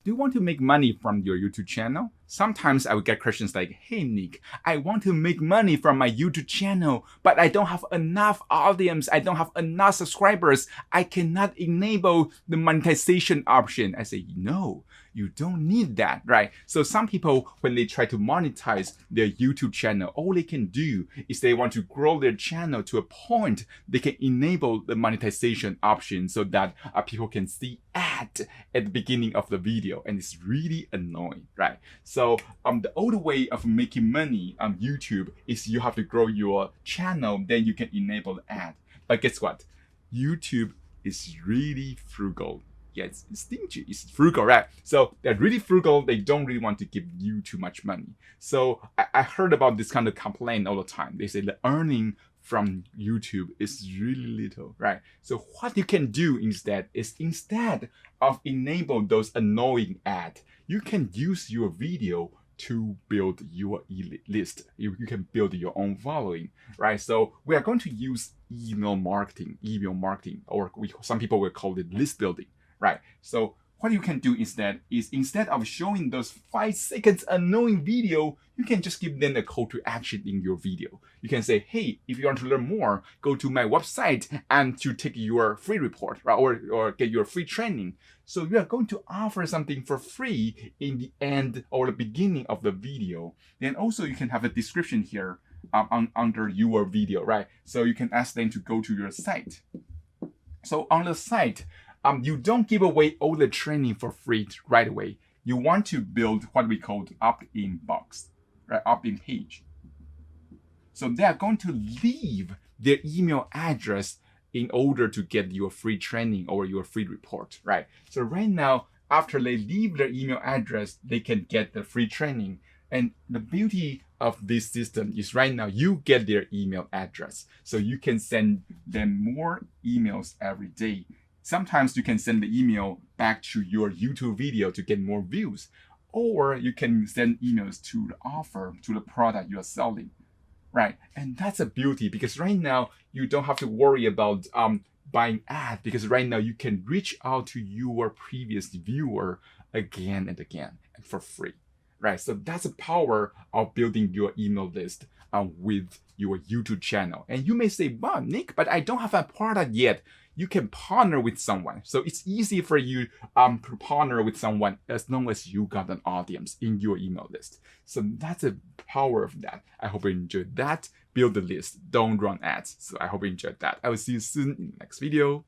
Do you want to make money from your YouTube channel? Sometimes I would get questions like, hey Nick, I want to make money from my YouTube channel, but I don't have enough audience, I don't have enough subscribers, I cannot enable the monetization option. I say, no, you don't need that, right? So some people, when they try to monetize their YouTube channel, all they can do is they want to grow their channel to a point they can enable the monetization option so that people can see ad at the beginning of the video, and it's really annoying, right? So the old way of making money on YouTube is you have to grow your channel, then you can enable the ad. But guess what? YouTube is really frugal. Yeah, it's stingy, it's frugal, right? So they're really frugal, they don't really want to give you too much money. So I heard about this kind of complaint all the time. They say the earning from YouTube is really little, right? So what you can do instead is, instead of enable those annoying ads, you can use your video to build your list. You can build your own following, right? So we are going to use email marketing, or some people will call it list building, right? So what you can do instead is, instead of showing those 5 seconds annoying video, you can just give them a call to action in your video. You can say, hey, if you want to learn more, go to my website and to take your free report, right? Or get your free training. So you are going to offer something for free in the end or the beginning of the video. Then also you can have a description here under your video, right? So you can ask them to go to your site. So on the site, you don't give away all the training for free right away. You want to build what we call opt-in box, right? Opt-in page. So they are going to leave their email address in order to get your free training or your free report, right? So right now, after they leave their email address, they can get the free training. And the beauty of this system is right now you get their email address. So you can send them more emails every day. Sometimes you can send the email back to your YouTube video to get more views, or you can send emails to the offer, to the product you're selling, right? And that's a beauty, because right now you don't have to worry about buying ads, because right now you can reach out to your previous viewer again and again and for free, right? So that's the power of building your email list with your YouTube channel. And you may say, wow, Nick, but I don't have a product yet. You can partner with someone. So it's easy for you to partner with someone as long as you got an audience in your email list. So that's the power of that. I hope you enjoyed that. Build the list, don't run ads. So I hope you enjoyed that. I will see you soon in the next video.